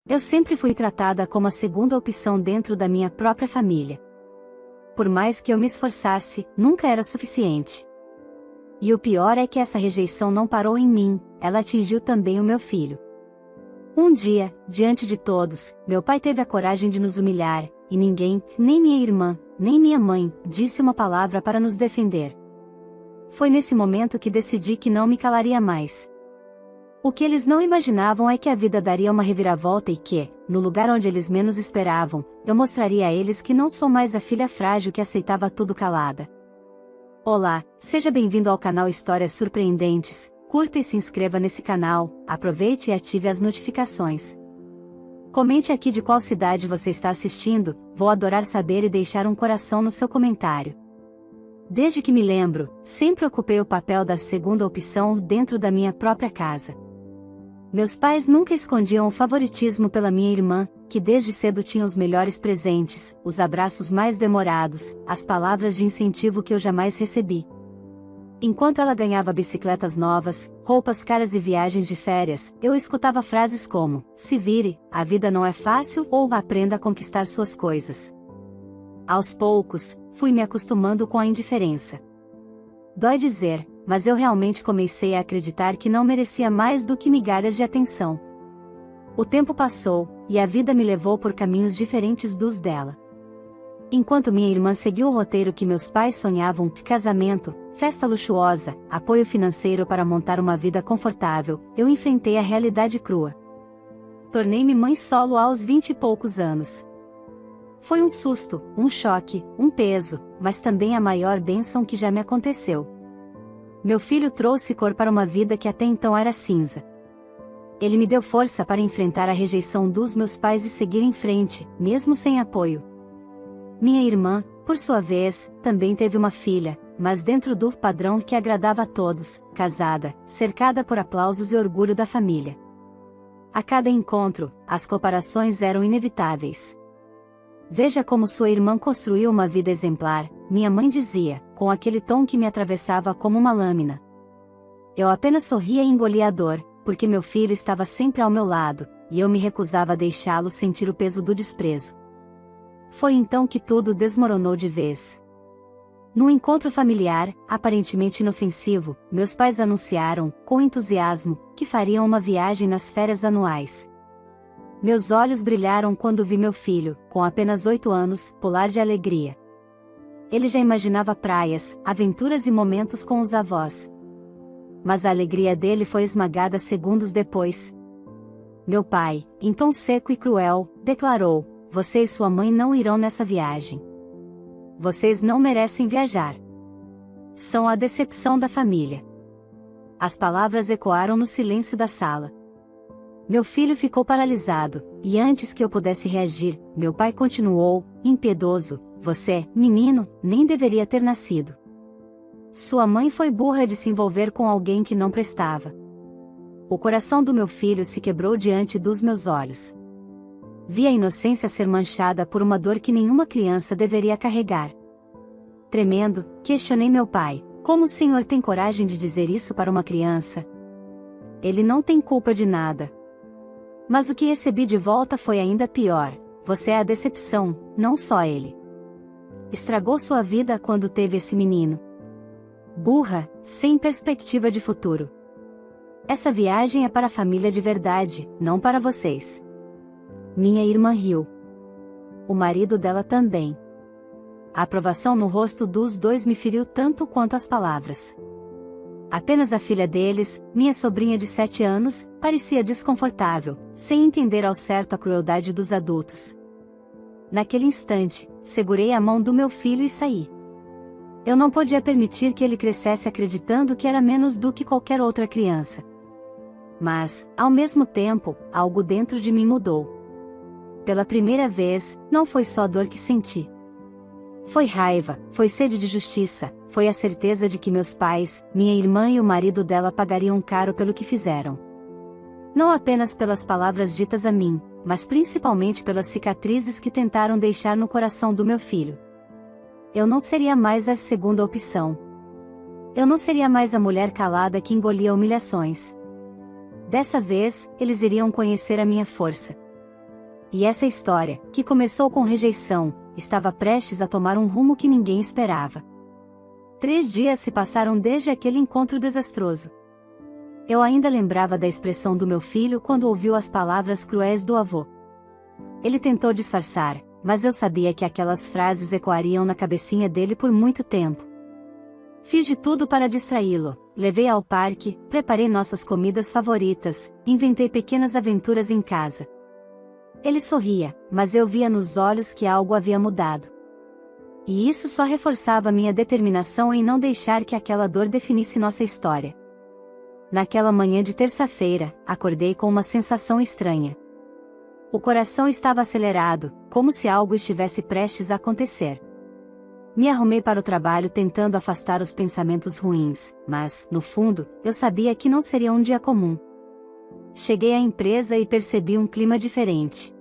Eu sempre fui tratada como a segunda opção dentro da minha própria família. Por mais que eu me esforçasse, nunca era suficiente. E o pior é que essa rejeição não parou em mim, ela atingiu também o meu filho. Um dia, diante de todos, meu pai teve a coragem de nos humilhar, e ninguém, nem minha irmã, nem minha mãe, disse uma palavra para nos defender. Foi nesse momento que decidi que não me calaria mais. O que eles não imaginavam é que a vida daria uma reviravolta e que, no lugar onde eles menos esperavam, eu mostraria a eles que não sou mais a filha frágil que aceitava tudo calada. Olá, seja bem-vindo ao canal Histórias Surpreendentes, curta e se inscreva nesse canal, aproveite e ative as notificações. Comente aqui de qual cidade você está assistindo, vou adorar saber e deixar um coração no seu comentário. Desde que me lembro, sempre ocupei o papel da segunda opção dentro da minha própria casa. Meus pais nunca escondiam o favoritismo pela minha irmã, que desde cedo tinha os melhores presentes, os abraços mais demorados, as palavras de incentivo que eu jamais recebi. Enquanto ela ganhava bicicletas novas, roupas caras e viagens de férias, eu escutava frases como: "Se vire, a vida não é fácil" ou "aprenda a conquistar suas coisas". Aos poucos, fui me acostumando com a indiferença. Dói dizer, mas eu realmente comecei a acreditar que não merecia mais do que migalhas de atenção. O tempo passou, e a vida me levou por caminhos diferentes dos dela. Enquanto minha irmã seguiu o roteiro que meus pais sonhavam: casamento, festa luxuosa, apoio financeiro para montar uma vida confortável, eu enfrentei a realidade crua. Tornei-me mãe solo aos 20 e poucos anos. Foi um susto, um choque, um peso, mas também a maior bênção que já me aconteceu. Meu filho trouxe cor para uma vida que até então era cinza. Ele me deu força para enfrentar a rejeição dos meus pais e seguir em frente, mesmo sem apoio. Minha irmã, por sua vez, também teve uma filha, mas dentro do padrão que agradava a todos, casada, cercada por aplausos e orgulho da família. A cada encontro, as comparações eram inevitáveis. "Veja como sua irmã construiu uma vida exemplar", minha mãe dizia, com aquele tom que me atravessava como uma lâmina. Eu apenas sorria e engolia a dor, porque meu filho estava sempre ao meu lado, e eu me recusava a deixá-lo sentir o peso do desprezo. Foi então que tudo desmoronou de vez. Num encontro familiar, aparentemente inofensivo, meus pais anunciaram, com entusiasmo, que fariam uma viagem nas férias anuais. Meus olhos brilharam quando vi meu filho, com apenas 8 anos, pular de alegria. Ele já imaginava praias, aventuras e momentos com os avós. Mas a alegria dele foi esmagada segundos depois. Meu pai, em tom seco e cruel, declarou: "Você e sua mãe não irão nessa viagem. Vocês não merecem viajar. São a decepção da família." As palavras ecoaram no silêncio da sala. Meu filho ficou paralisado, e antes que eu pudesse reagir, meu pai continuou, impiedoso: "Você, menino, nem deveria ter nascido. Sua mãe foi burra de se envolver com alguém que não prestava." O coração do meu filho se quebrou diante dos meus olhos. Vi a inocência ser manchada por uma dor que nenhuma criança deveria carregar. Tremendo, questionei meu pai: "Como o senhor tem coragem de dizer isso para uma criança? Ele não tem culpa de nada." Mas o que recebi de volta foi ainda pior: "Você é a decepção, não só ele. Estragou sua vida quando teve esse menino. Burra, sem perspectiva de futuro. Essa viagem é para a família de verdade, não para vocês." Minha irmã riu. O marido dela também. A aprovação no rosto dos dois me feriu tanto quanto as palavras. Apenas a filha deles, minha sobrinha de 7 anos, parecia desconfortável, sem entender ao certo a crueldade dos adultos. Naquele instante, segurei a mão do meu filho e saí. Eu não podia permitir que ele crescesse acreditando que era menos do que qualquer outra criança. Mas, ao mesmo tempo, algo dentro de mim mudou. Pela primeira vez, não foi só dor que senti. Foi raiva, foi sede de justiça, foi a certeza de que meus pais, minha irmã e o marido dela pagariam caro pelo que fizeram. Não apenas pelas palavras ditas a mim, mas principalmente pelas cicatrizes que tentaram deixar no coração do meu filho. Eu não seria mais a segunda opção. Eu não seria mais a mulher calada que engolia humilhações. Dessa vez, eles iriam conhecer a minha força. E essa história, que começou com rejeição, estava prestes a tomar um rumo que ninguém esperava. 3 dias se passaram desde aquele encontro desastroso. Eu ainda lembrava da expressão do meu filho quando ouviu as palavras cruéis do avô. Ele tentou disfarçar, mas eu sabia que aquelas frases ecoariam na cabecinha dele por muito tempo. Fiz de tudo para distraí-lo, levei ao parque, preparei nossas comidas favoritas, inventei pequenas aventuras em casa. Ele sorria, mas eu via nos olhos que algo havia mudado. E isso só reforçava minha determinação em não deixar que aquela dor definisse nossa história. Naquela manhã de terça-feira, acordei com uma sensação estranha. O coração estava acelerado, como se algo estivesse prestes a acontecer. Me arrumei para o trabalho tentando afastar os pensamentos ruins, mas, no fundo, eu sabia que não seria um dia comum. Cheguei à empresa e percebi um clima diferente.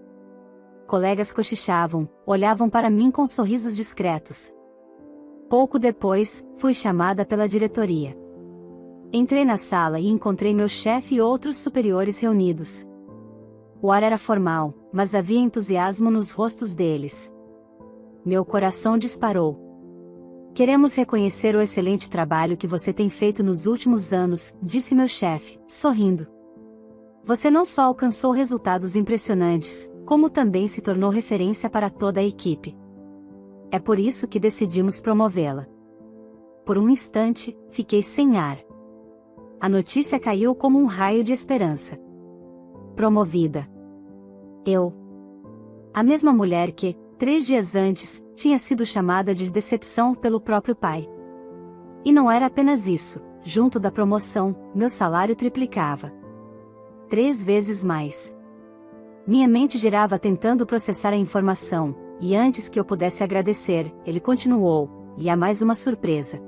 Colegas cochichavam, olhavam para mim com sorrisos discretos. Pouco depois, fui chamada pela diretoria. Entrei na sala e encontrei meu chefe e outros superiores reunidos. O ar era formal, mas havia entusiasmo nos rostos deles. Meu coração disparou. Queremos reconhecer o excelente trabalho que você tem feito nos últimos anos, disse meu chefe, sorrindo. Você não só alcançou resultados impressionantes, como também se tornou referência para toda a equipe. É por isso que decidimos promovê-la. Por um instante, fiquei sem ar. A notícia caiu como um raio de esperança. Promovida. Eu. A mesma mulher que, 3 dias antes, tinha sido chamada de decepção pelo próprio pai. E não era apenas isso, junto da promoção, meu salário triplicava. 3 vezes mais. Minha mente girava tentando processar a informação, e antes que eu pudesse agradecer, ele continuou, e há mais uma surpresa.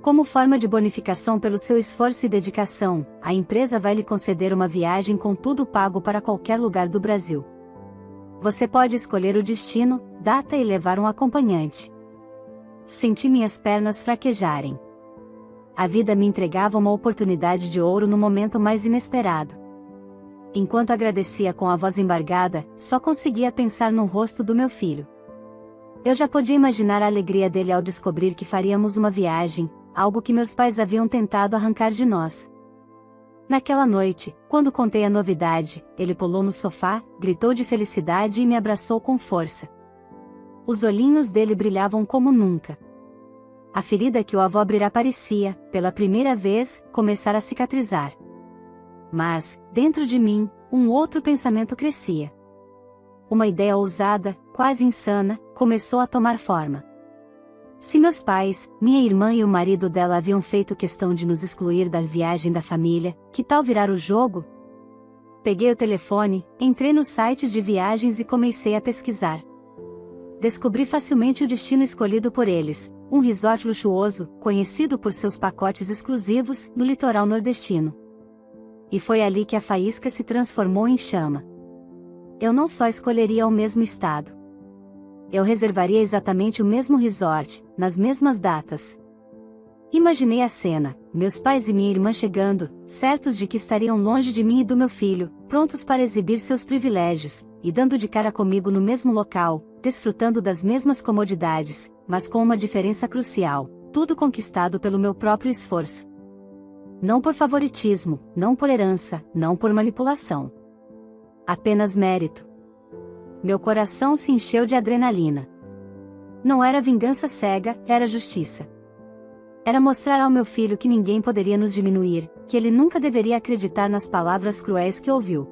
Como forma de bonificação pelo seu esforço e dedicação, a empresa vai lhe conceder uma viagem com tudo pago para qualquer lugar do Brasil. Você pode escolher o destino, data e levar um acompanhante. Senti minhas pernas fraquejarem. A vida me entregava uma oportunidade de ouro no momento mais inesperado. Enquanto agradecia com a voz embargada, só conseguia pensar no rosto do meu filho. Eu já podia imaginar a alegria dele ao descobrir que faríamos uma viagem, algo que meus pais haviam tentado arrancar de nós. Naquela noite, quando contei a novidade, ele pulou no sofá, gritou de felicidade e me abraçou com força. Os olhinhos dele brilhavam como nunca. A ferida que o avô abrirá parecia, pela primeira vez, começar a cicatrizar. Mas, dentro de mim, um outro pensamento crescia. Uma ideia ousada, quase insana, começou a tomar forma. Se meus pais, minha irmã e o marido dela haviam feito questão de nos excluir da viagem da família, que tal virar o jogo? Peguei o telefone, entrei nos sites de viagens e comecei a pesquisar. Descobri facilmente o destino escolhido por eles, um resort luxuoso, conhecido por seus pacotes exclusivos, no litoral nordestino. E foi ali que a faísca se transformou em chama. Eu não só escolheria o mesmo estado. Eu reservaria exatamente o mesmo resort, nas mesmas datas. Imaginei a cena, meus pais e minha irmã chegando, certos de que estariam longe de mim e do meu filho, prontos para exibir seus privilégios, e dando de cara comigo no mesmo local, desfrutando das mesmas comodidades, mas com uma diferença crucial, tudo conquistado pelo meu próprio esforço. Não por favoritismo, não por herança, não por manipulação. Apenas mérito. Meu coração se encheu de adrenalina. Não era vingança cega, era justiça. Era mostrar ao meu filho que ninguém poderia nos diminuir, que ele nunca deveria acreditar nas palavras cruéis que ouviu.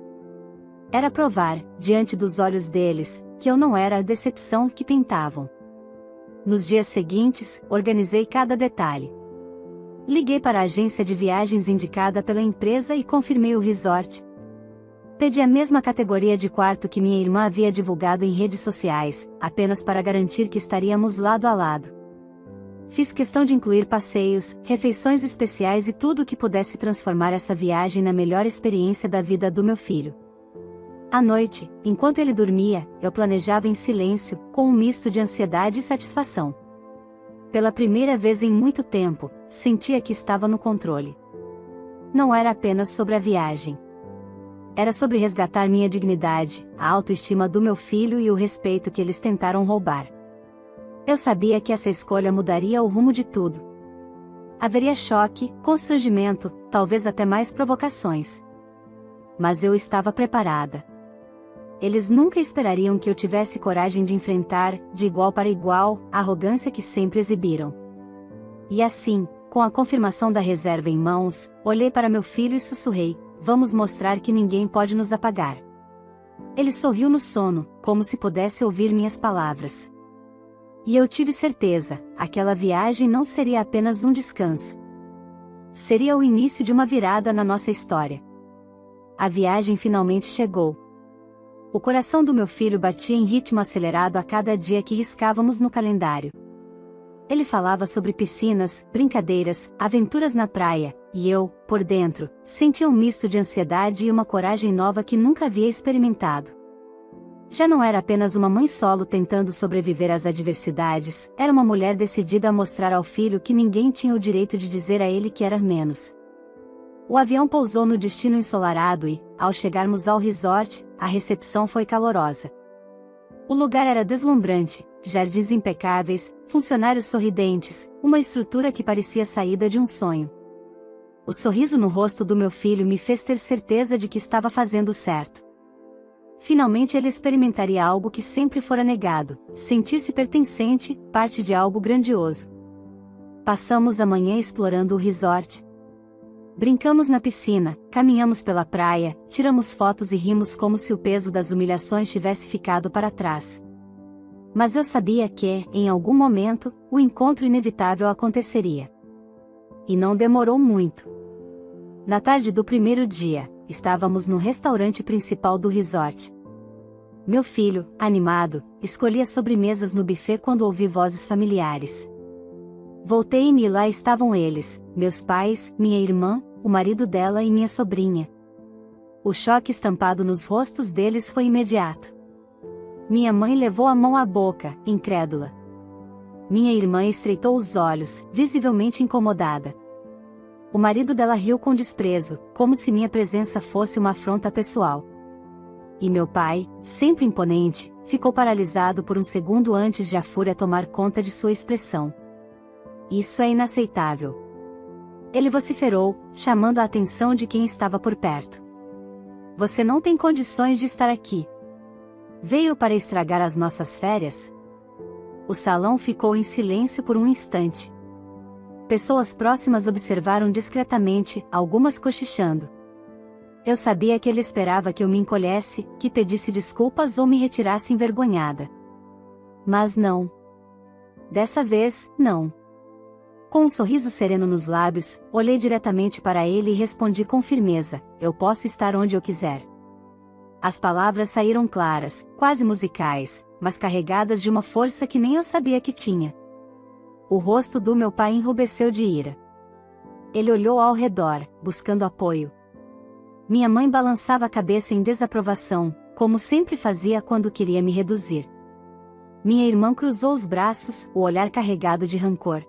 Era provar, diante dos olhos deles, que eu não era a decepção que pintavam. Nos dias seguintes, organizei cada detalhe. Liguei para a agência de viagens indicada pela empresa e confirmei o resort. Pedi a mesma categoria de quarto que minha irmã havia divulgado em redes sociais, apenas para garantir que estaríamos lado a lado. Fiz questão de incluir passeios, refeições especiais e tudo o que pudesse transformar essa viagem na melhor experiência da vida do meu filho. À noite, enquanto ele dormia, eu planejava em silêncio, com um misto de ansiedade e satisfação. Pela primeira vez em muito tempo, sentia que estava no controle. Não era apenas sobre a viagem. Era sobre resgatar minha dignidade, a autoestima do meu filho e o respeito que eles tentaram roubar. Eu sabia que essa escolha mudaria o rumo de tudo. Haveria choque, constrangimento, talvez até mais provocações. Mas eu estava preparada. Eles nunca esperariam que eu tivesse coragem de enfrentar, de igual para igual, a arrogância que sempre exibiram. E assim, com a confirmação da reserva em mãos, olhei para meu filho e sussurrei: vamos mostrar que ninguém pode nos apagar. Ele sorriu no sono, como se pudesse ouvir minhas palavras. E eu tive certeza, aquela viagem não seria apenas um descanso. Seria o início de uma virada na nossa história. A viagem finalmente chegou. O coração do meu filho batia em ritmo acelerado a cada dia que riscávamos no calendário. Ele falava sobre piscinas, brincadeiras, aventuras na praia, e eu, por dentro, sentia um misto de ansiedade e uma coragem nova que nunca havia experimentado. Já não era apenas uma mãe solo tentando sobreviver às adversidades, era uma mulher decidida a mostrar ao filho que ninguém tinha o direito de dizer a ele que era menos. O avião pousou no destino ensolarado e, ao chegarmos ao resort, a recepção foi calorosa. O lugar era deslumbrante, jardins impecáveis, funcionários sorridentes, uma estrutura que parecia saída de um sonho. O sorriso no rosto do meu filho me fez ter certeza de que estava fazendo certo. Finalmente ele experimentaria algo que sempre fora negado, sentir-se pertencente, parte de algo grandioso. Passamos a manhã explorando o resort. Brincamos na piscina, caminhamos pela praia, tiramos fotos e rimos como se o peso das humilhações tivesse ficado para trás. Mas eu sabia que, em algum momento, o encontro inevitável aconteceria. E não demorou muito. Na tarde do primeiro dia, estávamos no restaurante principal do resort. Meu filho, animado, escolhia sobremesas no buffet quando ouvi vozes familiares. Voltei-me e lá estavam eles, meus pais, minha irmã, o marido dela e minha sobrinha. O choque estampado nos rostos deles foi imediato. Minha mãe levou a mão à boca, incrédula. Minha irmã estreitou os olhos, visivelmente incomodada. O marido dela riu com desprezo, como se minha presença fosse uma afronta pessoal. E meu pai, sempre imponente, ficou paralisado por um segundo antes de a fúria tomar conta de sua expressão. Isso é inaceitável. Ele vociferou, chamando a atenção de quem estava por perto. Você não tem condições de estar aqui. Veio para estragar as nossas férias? O salão ficou em silêncio por um instante. Pessoas próximas observaram discretamente, algumas cochichando. Eu sabia que ele esperava que eu me encolhesse, que pedisse desculpas ou me retirasse envergonhada. Mas não. Dessa vez, não. Com um sorriso sereno nos lábios, olhei diretamente para ele e respondi com firmeza: eu posso estar onde eu quiser. As palavras saíram claras, quase musicais, mas carregadas de uma força que nem eu sabia que tinha. O rosto do meu pai enrubesceu de ira. Ele olhou ao redor, buscando apoio. Minha mãe balançava a cabeça em desaprovação, como sempre fazia quando queria me reduzir. Minha irmã cruzou os braços, o olhar carregado de rancor.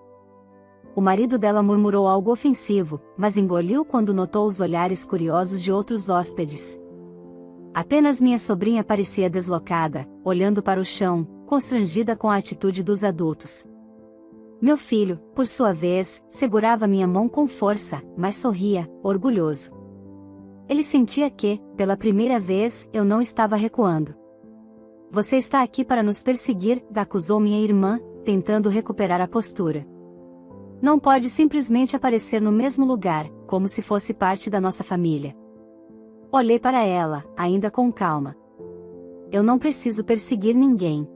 O marido dela murmurou algo ofensivo, mas engoliu quando notou os olhares curiosos de outros hóspedes. Apenas minha sobrinha parecia deslocada, olhando para o chão, constrangida com a atitude dos adultos. Meu filho, por sua vez, segurava minha mão com força, mas sorria, orgulhoso. Ele sentia que, pela primeira vez, eu não estava recuando. Você está aqui para nos perseguir, acusou minha irmã, tentando recuperar a postura. Não pode simplesmente aparecer no mesmo lugar, como se fosse parte da nossa família. Olhei para ela, ainda com calma. Eu não preciso perseguir ninguém.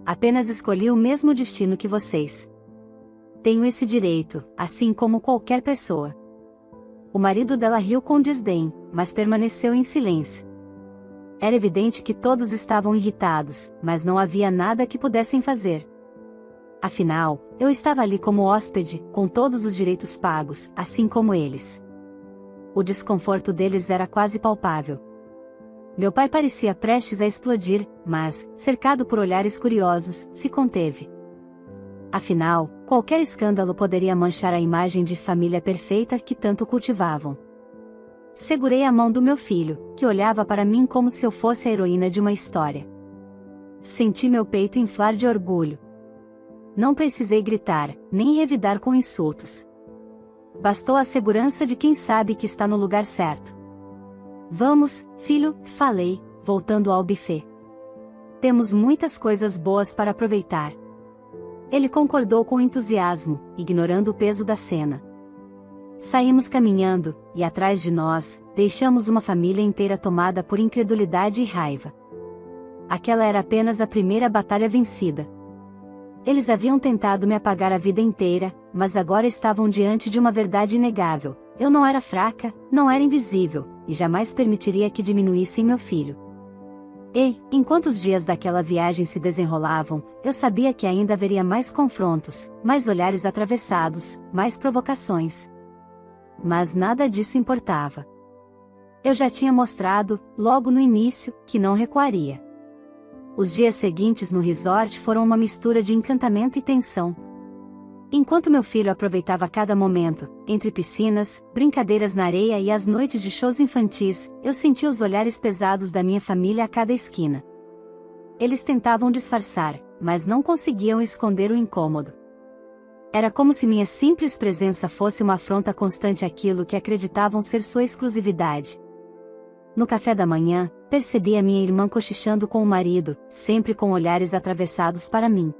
Apenas escolhi o mesmo destino que vocês. Tenho esse direito, assim como qualquer pessoa. O marido dela riu com desdém, mas permaneceu em silêncio. Era evidente que todos estavam irritados, mas não havia nada que pudessem fazer. Afinal, eu estava ali como hóspede, com todos os direitos pagos, assim como eles. O desconforto deles era quase palpável. Meu pai parecia prestes a explodir, mas, cercado por olhares curiosos, se conteve. Afinal, qualquer escândalo poderia manchar a imagem de família perfeita que tanto cultivavam. segurei a mão do meu filho, que olhava para mim como se eu fosse a heroína de uma história. Senti meu peito inflar de orgulho. Não precisei gritar, nem revidar com insultos. Bastou a segurança de quem sabe que está no lugar certo. Vamos, filho, falei, voltando ao buffet. Temos muitas coisas boas para aproveitar. Ele concordou com entusiasmo, ignorando o peso da cena. Saímos caminhando, e atrás de nós, deixamos uma família inteira tomada por incredulidade e raiva. Aquela era apenas a primeira batalha vencida. Eles haviam tentado me apagar a vida inteira, mas agora estavam diante de uma verdade inegável. Eu não era fraca, não era invisível, e jamais permitiria que diminuíssem meu filho. E, enquanto os dias daquela viagem se desenrolavam, eu sabia que ainda haveria mais confrontos, mais olhares atravessados, mais provocações. Mas nada disso importava. Eu já tinha mostrado, logo no início, que não recuaria. Os dias seguintes no resort foram uma mistura de encantamento e tensão. Enquanto meu filho aproveitava cada momento, entre piscinas, brincadeiras na areia e as noites de shows infantis, eu sentia os olhares pesados da minha família a cada esquina. Eles tentavam disfarçar, mas não conseguiam esconder o incômodo. Era como se minha simples presença fosse uma afronta constante àquilo que acreditavam ser sua exclusividade. No café da manhã, percebi a minha irmã cochichando com o marido, sempre com olhares atravessados para mim.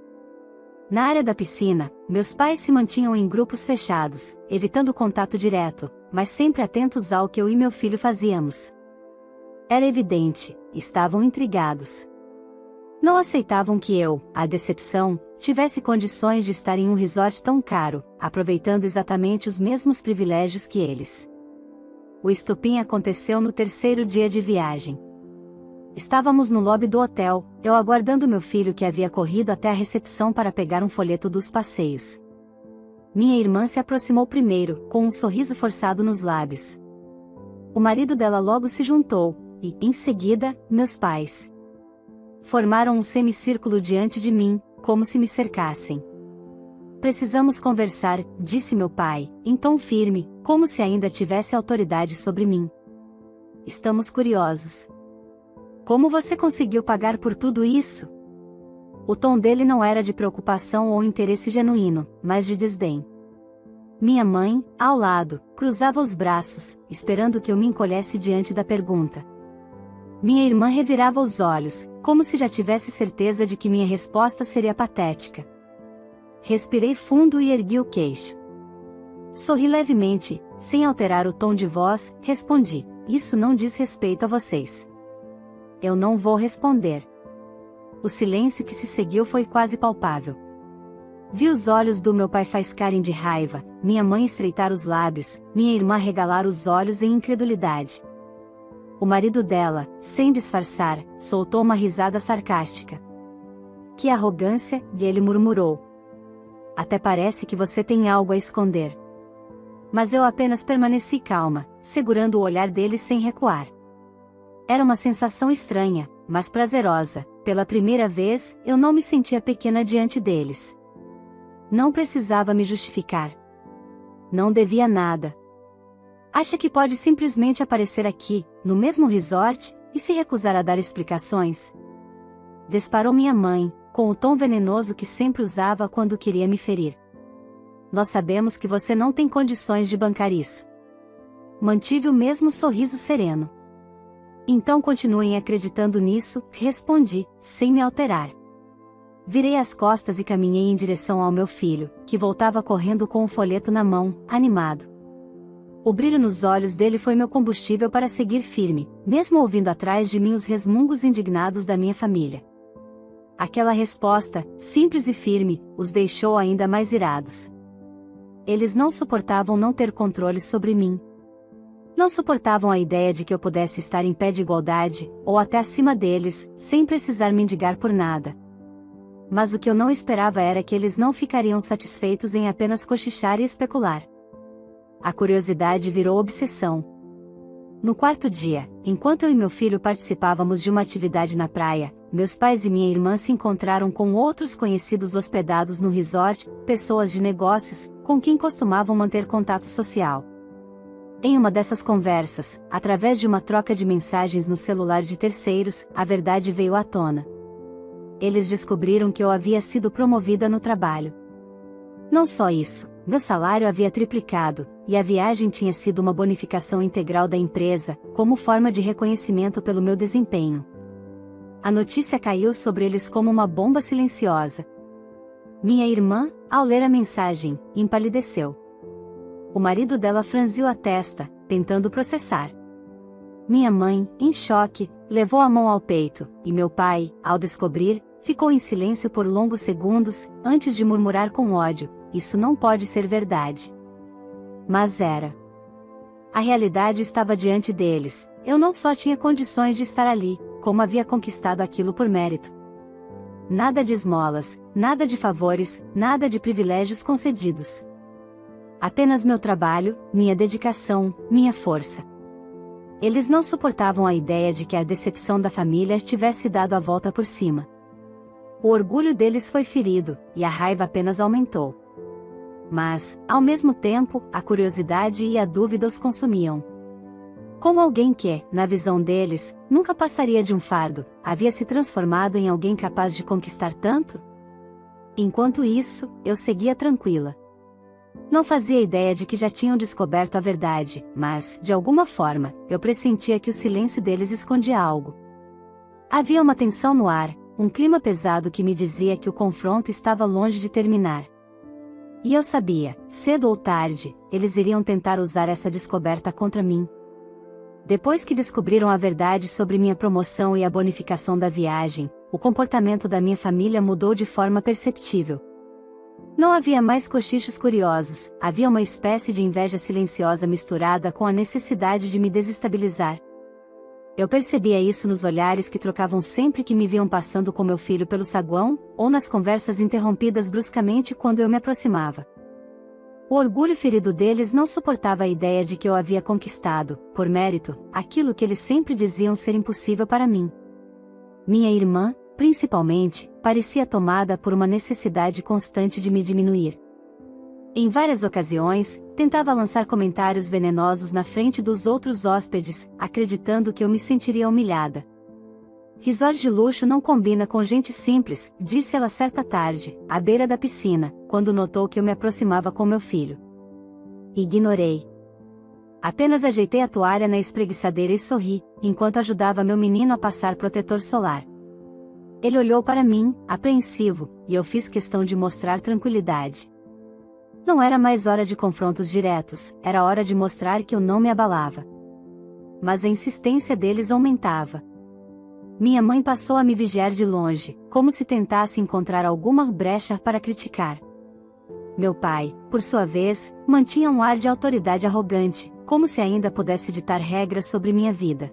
Na área da piscina, meus pais se mantinham em grupos fechados, evitando contato direto, mas sempre atentos ao que eu e meu filho fazíamos. Era evidente, estavam intrigados. Não aceitavam que eu, a decepção, tivesse condições de estar em um resort tão caro, aproveitando exatamente os mesmos privilégios que eles. O estopim aconteceu no terceiro dia de viagem. Estávamos no lobby do hotel, eu aguardando meu filho que havia corrido até a recepção para pegar um folheto dos passeios. Minha irmã se aproximou primeiro, com um sorriso forçado nos lábios. O marido dela logo se juntou, e, em seguida, meus pais. Formaram um semicírculo diante de mim, como se me cercassem. Precisamos conversar, disse meu pai, em tom firme, como se ainda tivesse autoridade sobre mim. Estamos curiosos. Como você conseguiu pagar por tudo isso? O tom dele não era de preocupação ou interesse genuíno, mas de desdém. Minha mãe, ao lado, cruzava os braços, esperando que eu me encolhesse diante da pergunta. Minha irmã revirava os olhos, como se já tivesse certeza de que minha resposta seria patética. Respirei fundo e ergui o queixo. Sorri levemente, sem alterar o tom de voz, respondi: isso não diz respeito a vocês. Eu não vou responder. O silêncio que se seguiu foi quase palpável. Vi os olhos do meu pai faiscarem de raiva, minha mãe estreitar os lábios, minha irmã regalar os olhos em incredulidade. O marido dela, sem disfarçar, soltou uma risada sarcástica. Que arrogância, e ele murmurou. Até parece que você tem algo a esconder. Mas eu apenas permaneci calma, segurando o olhar dele sem recuar. Era uma sensação estranha, mas prazerosa. Pela primeira vez, eu não me sentia pequena diante deles. Não precisava me justificar. Não devia nada. Acha que pode simplesmente aparecer aqui, no mesmo resort, e se recusar a dar explicações? Disparou minha mãe, com o tom venenoso que sempre usava quando queria me ferir. Nós sabemos que você não tem condições de bancar isso. Mantive o mesmo sorriso sereno. Então continuem acreditando nisso, respondi, sem me alterar. Virei as costas e caminhei em direção ao meu filho, que voltava correndo com o folheto na mão, animado. O brilho nos olhos dele foi meu combustível para seguir firme, mesmo ouvindo atrás de mim os resmungos indignados da minha família. Aquela resposta, simples e firme, os deixou ainda mais irados. Eles não suportavam não ter controle sobre mim. Não suportavam a ideia de que eu pudesse estar em pé de igualdade, ou até acima deles, sem precisar mendigar por nada. Mas o que eu não esperava era que eles não ficariam satisfeitos em apenas cochichar e especular. A curiosidade virou obsessão. No quarto dia, enquanto eu e meu filho participávamos de uma atividade na praia, meus pais e minha irmã se encontraram com outros conhecidos hospedados no resort, pessoas de negócios, com quem costumavam manter contato social. Em uma dessas conversas, através de uma troca de mensagens no celular de terceiros, a verdade veio à tona. Eles descobriram que eu havia sido promovida no trabalho. Não só isso, meu salário havia triplicado, e a viagem tinha sido uma bonificação integral da empresa, como forma de reconhecimento pelo meu desempenho. A notícia caiu sobre eles como uma bomba silenciosa. Minha irmã, ao ler a mensagem, empalideceu. O marido dela franziu a testa, tentando processar. Minha mãe, em choque, levou a mão ao peito, e meu pai, ao descobrir, ficou em silêncio por longos segundos, antes de murmurar com ódio: "Isso não pode ser verdade." Mas era. A realidade estava diante deles. Eu não só tinha condições de estar ali, como havia conquistado aquilo por mérito. Nada de esmolas, nada de favores, nada de privilégios concedidos. Apenas meu trabalho, minha dedicação, minha força. Eles não suportavam a ideia de que a decepção da família tivesse dado a volta por cima. O orgulho deles foi ferido, e a raiva apenas aumentou. Mas, ao mesmo tempo, a curiosidade e a dúvida os consumiam. Como alguém que, na visão deles, nunca passaria de um fardo, havia se transformado em alguém capaz de conquistar tanto? Enquanto isso, eu seguia tranquila. Não fazia ideia de que já tinham descoberto a verdade, mas, de alguma forma, eu pressentia que o silêncio deles escondia algo. Havia uma tensão no ar, um clima pesado que me dizia que o confronto estava longe de terminar. E eu sabia, cedo ou tarde, eles iriam tentar usar essa descoberta contra mim. Depois que descobriram a verdade sobre minha promoção e a bonificação da viagem, o comportamento da minha família mudou de forma perceptível. Não havia mais cochichos curiosos, havia uma espécie de inveja silenciosa misturada com a necessidade de me desestabilizar. Eu percebia isso nos olhares que trocavam sempre que me viam passando com meu filho pelo saguão, ou nas conversas interrompidas bruscamente quando eu me aproximava. O orgulho ferido deles não suportava a ideia de que eu havia conquistado, por mérito, aquilo que eles sempre diziam ser impossível para mim. Minha irmã, principalmente, parecia tomada por uma necessidade constante de me diminuir. Em várias ocasiões, tentava lançar comentários venenosos na frente dos outros hóspedes, acreditando que eu me sentiria humilhada. "Resort de luxo não combina com gente simples", disse ela certa tarde, à beira da piscina, quando notou que eu me aproximava com meu filho. Ignorei. Apenas ajeitei a toalha na espreguiçadeira e sorri, enquanto ajudava meu menino a passar protetor solar. Ele olhou para mim, apreensivo, e eu fiz questão de mostrar tranquilidade. Não era mais hora de confrontos diretos, era hora de mostrar que eu não me abalava. Mas a insistência deles aumentava. Minha mãe passou a me vigiar de longe, como se tentasse encontrar alguma brecha para criticar. Meu pai, por sua vez, mantinha um ar de autoridade arrogante, como se ainda pudesse ditar regras sobre minha vida.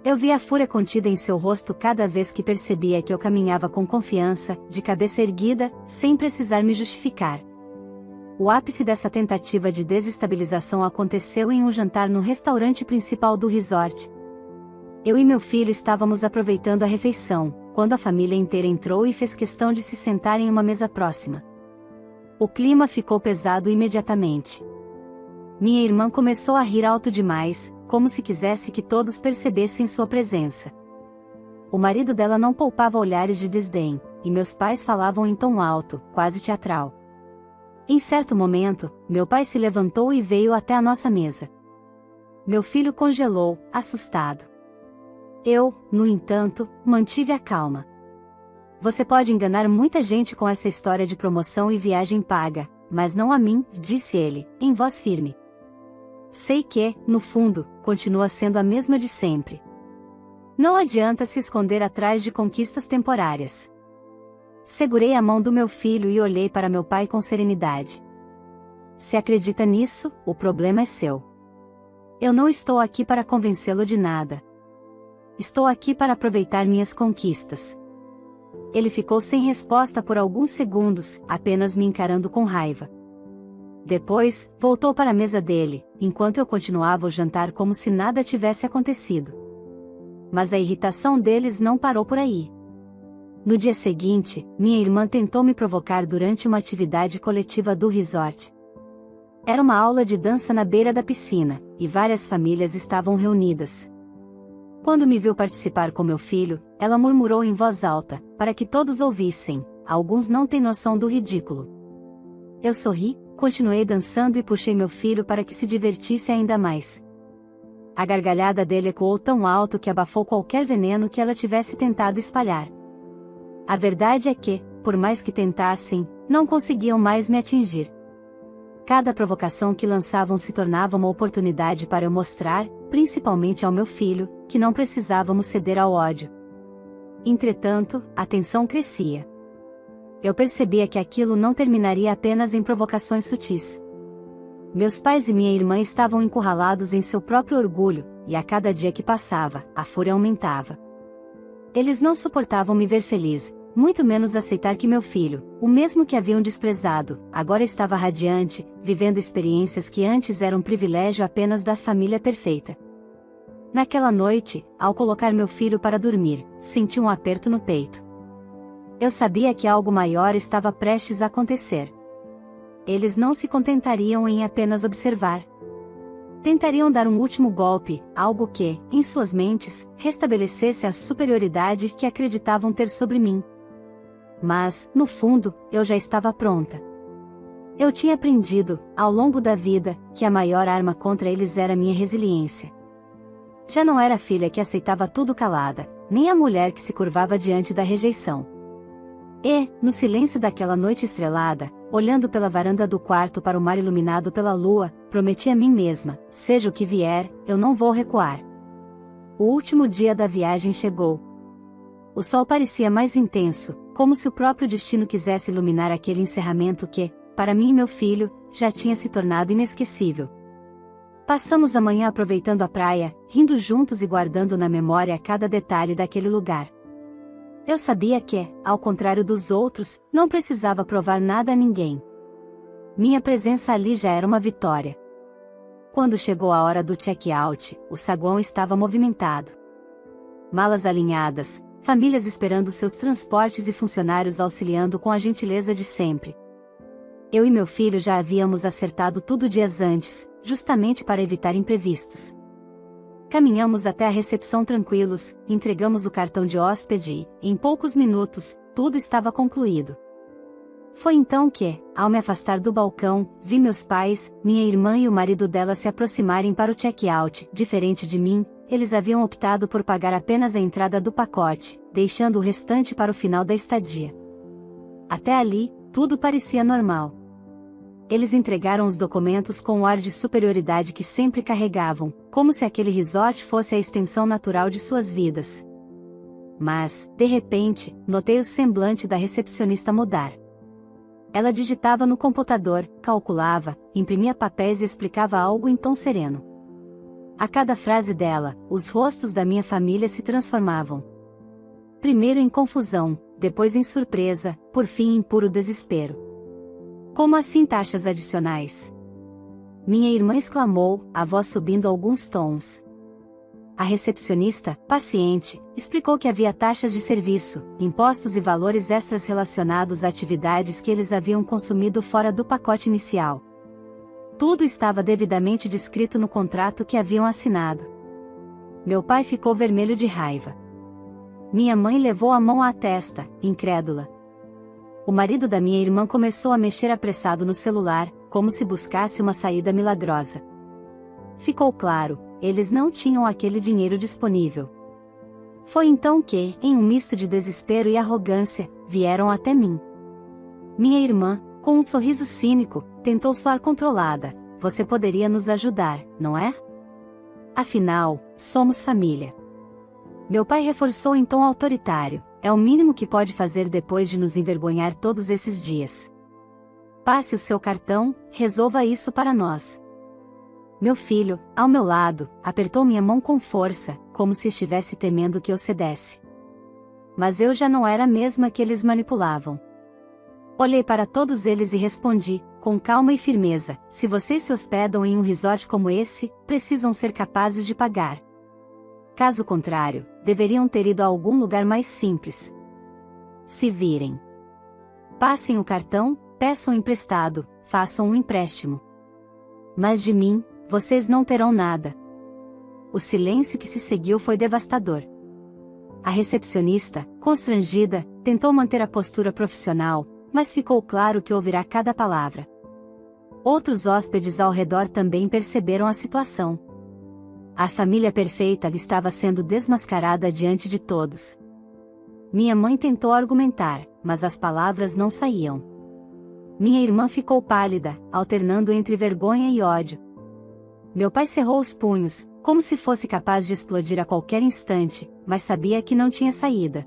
Eu via a fúria contida em seu rosto cada vez que percebia que eu caminhava com confiança, de cabeça erguida, sem precisar me justificar. O ápice dessa tentativa de desestabilização aconteceu em um jantar no restaurante principal do resort. Eu e meu filho estávamos aproveitando a refeição, quando a família inteira entrou e fez questão de se sentar em uma mesa próxima. O clima ficou pesado imediatamente. Minha irmã começou a rir alto demais, como se quisesse que todos percebessem sua presença. O marido dela não poupava olhares de desdém, e meus pais falavam em tom alto, quase teatral. Em certo momento, meu pai se levantou e veio até a nossa mesa. Meu filho congelou, assustado. Eu, no entanto, mantive a calma. "Você pode enganar muita gente com essa história de promoção e viagem paga, mas não a mim", disse ele, em voz firme. "Sei que, no fundo, continua sendo a mesma de sempre. Não adianta se esconder atrás de conquistas temporárias." Segurei a mão do meu filho e olhei para meu pai com serenidade. "Se acredita nisso, o problema é seu. Eu não estou aqui para convencê-lo de nada. Estou aqui para aproveitar minhas conquistas." Ele ficou sem resposta por alguns segundos, apenas me encarando com raiva. Depois, voltou para a mesa dele, enquanto eu continuava o jantar como se nada tivesse acontecido. Mas a irritação deles não parou por aí. No dia seguinte, minha irmã tentou me provocar durante uma atividade coletiva do resort. Era uma aula de dança na beira da piscina, e várias famílias estavam reunidas. Quando me viu participar com meu filho, ela murmurou em voz alta, para que todos ouvissem: alguns não têm noção do ridículo. Eu sorri, continuei dançando e puxei meu filho para que se divertisse ainda mais. A gargalhada dele ecoou tão alto que abafou qualquer veneno que ela tivesse tentado espalhar. A verdade é que, por mais que tentassem, não conseguiam mais me atingir. Cada provocação que lançavam se tornava uma oportunidade para eu mostrar, principalmente ao meu filho, que não precisávamos ceder ao ódio. Entretanto, a tensão crescia. Eu percebia que aquilo não terminaria apenas em provocações sutis. Meus pais e minha irmã estavam encurralados em seu próprio orgulho, e a cada dia que passava, a fúria aumentava. Eles não suportavam me ver feliz, muito menos aceitar que meu filho, o mesmo que haviam desprezado, agora estava radiante, vivendo experiências que antes eram privilégio apenas da família perfeita. Naquela noite, ao colocar meu filho para dormir, senti um aperto no peito. Eu sabia que algo maior estava prestes a acontecer. Eles não se contentariam em apenas observar. Tentariam dar um último golpe, algo que, em suas mentes, restabelecesse a superioridade que acreditavam ter sobre mim. Mas, no fundo, eu já estava pronta. Eu tinha aprendido, ao longo da vida, que a maior arma contra eles era minha resiliência. Já não era a filha que aceitava tudo calada, nem a mulher que se curvava diante da rejeição. E, no silêncio daquela noite estrelada, olhando pela varanda do quarto para o mar iluminado pela lua, prometi a mim mesma: seja o que vier, eu não vou recuar. O último dia da viagem chegou. O sol parecia mais intenso, como se o próprio destino quisesse iluminar aquele encerramento que, para mim e meu filho, já tinha se tornado inesquecível. Passamos a manhã aproveitando a praia, rindo juntos e guardando na memória cada detalhe daquele lugar. Eu sabia que, ao contrário dos outros, não precisava provar nada a ninguém. Minha presença ali já era uma vitória. Quando chegou a hora do check-out, o saguão estava movimentado. Malas alinhadas, famílias esperando seus transportes e funcionários auxiliando com a gentileza de sempre. Eu e meu filho já havíamos acertado tudo dias antes, justamente para evitar imprevistos. Caminhamos até a recepção tranquilos, entregamos o cartão de hóspede e, em poucos minutos, tudo estava concluído. Foi então que, ao me afastar do balcão, vi meus pais, minha irmã e o marido dela se aproximarem para o check-out. Diferente de mim, eles haviam optado por pagar apenas a entrada do pacote, deixando o restante para o final da estadia. Até ali, tudo parecia normal. Eles entregaram os documentos com o ar de superioridade que sempre carregavam, como se aquele resort fosse a extensão natural de suas vidas. Mas, de repente, notei o semblante da recepcionista mudar. Ela digitava no computador, calculava, imprimia papéis e explicava algo em tom sereno. A cada frase dela, os rostos da minha família se transformavam. Primeiro em confusão, depois em surpresa, por fim em puro desespero. Como assim taxas adicionais? Minha irmã exclamou, a voz subindo alguns tons. A recepcionista, paciente, explicou que havia taxas de serviço, impostos e valores extras relacionados a atividades que eles haviam consumido fora do pacote inicial. Tudo estava devidamente descrito no contrato que haviam assinado. Meu pai ficou vermelho de raiva. Minha mãe levou a mão à testa, incrédula. O marido da minha irmã começou a mexer apressado no celular, como se buscasse uma saída milagrosa. Ficou claro, eles não tinham aquele dinheiro disponível. Foi então que, em um misto de desespero e arrogância, vieram até mim. Minha irmã, com um sorriso cínico, tentou soar controlada: você poderia nos ajudar, não é? Afinal, somos família. Meu pai reforçou em tom autoritário: é o mínimo que pode fazer depois de nos envergonhar todos esses dias. Passe o seu cartão, resolva isso para nós. Meu filho, ao meu lado, apertou minha mão com força, como se estivesse temendo que eu cedesse. Mas eu já não era a mesma que eles manipulavam. Olhei para todos eles e respondi, com calma e firmeza: se vocês se hospedam em um resort como esse, precisam ser capazes de pagar. Caso contrário, deveriam ter ido a algum lugar mais simples. Se virem. Passem o cartão, peçam emprestado, façam um empréstimo. Mas de mim, vocês não terão nada. O silêncio que se seguiu foi devastador. A recepcionista, constrangida, tentou manter a postura profissional, mas ficou claro que ouvirá cada palavra. Outros hóspedes ao redor também perceberam a situação. A família perfeita lhe estava sendo desmascarada diante de todos. Minha mãe tentou argumentar, mas as palavras não saíam. Minha irmã ficou pálida, alternando entre vergonha e ódio. Meu pai cerrou os punhos, como se fosse capaz de explodir a qualquer instante, mas sabia que não tinha saída.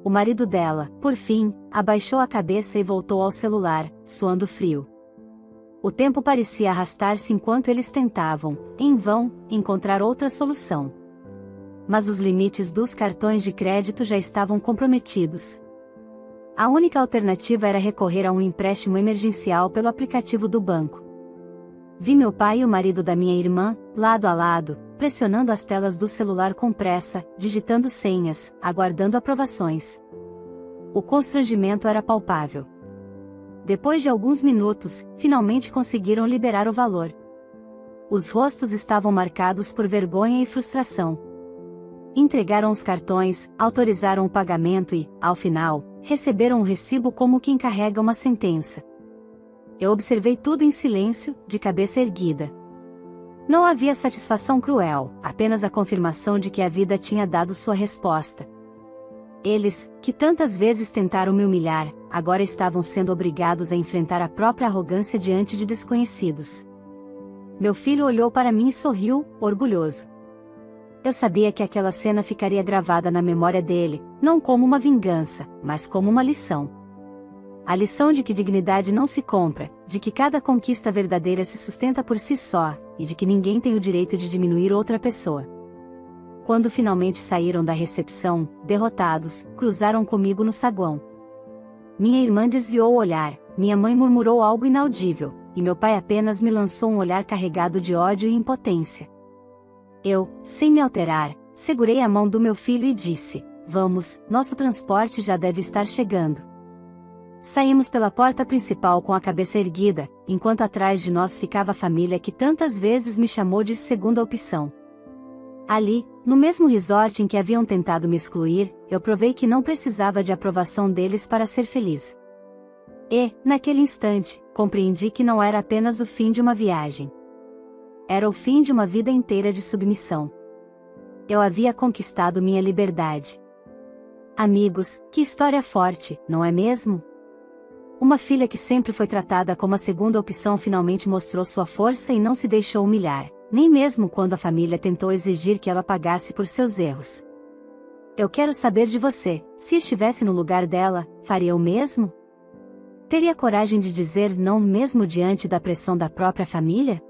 O marido dela, por fim, abaixou a cabeça e voltou ao celular, suando frio. O tempo parecia arrastar-se enquanto eles tentavam, em vão, encontrar outra solução. Mas os limites dos cartões de crédito já estavam comprometidos. A única alternativa era recorrer a um empréstimo emergencial pelo aplicativo do banco. Vi meu pai e o marido da minha irmã, lado a lado, pressionando as telas do celular com pressa, digitando senhas, aguardando aprovações. O constrangimento era palpável. Depois de alguns minutos, finalmente conseguiram liberar o valor. Os rostos estavam marcados por vergonha e frustração. Entregaram os cartões, autorizaram o pagamento e, ao final, receberam o recibo como quem carrega uma sentença. Eu observei tudo em silêncio, de cabeça erguida. Não havia satisfação cruel, apenas a confirmação de que a vida tinha dado sua resposta. Eles, que tantas vezes tentaram me humilhar, agora estavam sendo obrigados a enfrentar a própria arrogância diante de desconhecidos. Meu filho olhou para mim e sorriu, orgulhoso. Eu sabia que aquela cena ficaria gravada na memória dele, não como uma vingança, mas como uma lição. A lição de que dignidade não se compra, de que cada conquista verdadeira se sustenta por si só, e de que ninguém tem o direito de diminuir outra pessoa. Quando finalmente saíram da recepção, derrotados, cruzaram comigo no saguão. Minha irmã desviou o olhar, minha mãe murmurou algo inaudível, e meu pai apenas me lançou um olhar carregado de ódio e impotência. Eu, sem me alterar, segurei a mão do meu filho e disse: "Vamos, nosso transporte já deve estar chegando." Saímos pela porta principal com a cabeça erguida, enquanto atrás de nós ficava a família que tantas vezes me chamou de segunda opção. Ali, no mesmo resort em que haviam tentado me excluir, eu provei que não precisava de aprovação deles para ser feliz. E, naquele instante, compreendi que não era apenas o fim de uma viagem. Era o fim de uma vida inteira de submissão. Eu havia conquistado minha liberdade. Amigos, que história forte, não é mesmo? Uma filha que sempre foi tratada como a segunda opção finalmente mostrou sua força e não se deixou humilhar, nem mesmo quando a família tentou exigir que ela pagasse por seus erros. Eu quero saber de você, se estivesse no lugar dela, faria o mesmo? Teria coragem de dizer não mesmo diante da pressão da própria família?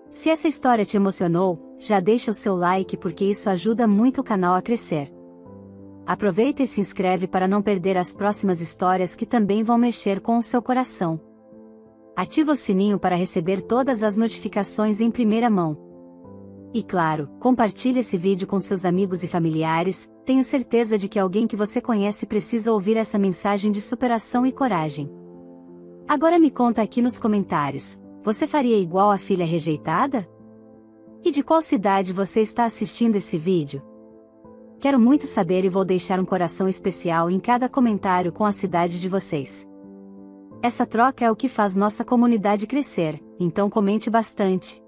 Se essa história te emocionou, já deixa o seu like porque isso ajuda muito o canal a crescer. Aproveita e se inscreve para não perder as próximas histórias que também vão mexer com o seu coração. Ativa o sininho para receber todas as notificações em primeira mão. E claro, compartilhe esse vídeo com seus amigos e familiares, tenho certeza de que alguém que você conhece precisa ouvir essa mensagem de superação e coragem. Agora me conta aqui nos comentários, você faria igual a filha rejeitada? E de qual cidade você está assistindo esse vídeo? Quero muito saber e vou deixar um coração especial em cada comentário com a cidade de vocês. Essa troca é o que faz nossa comunidade crescer, então comente bastante.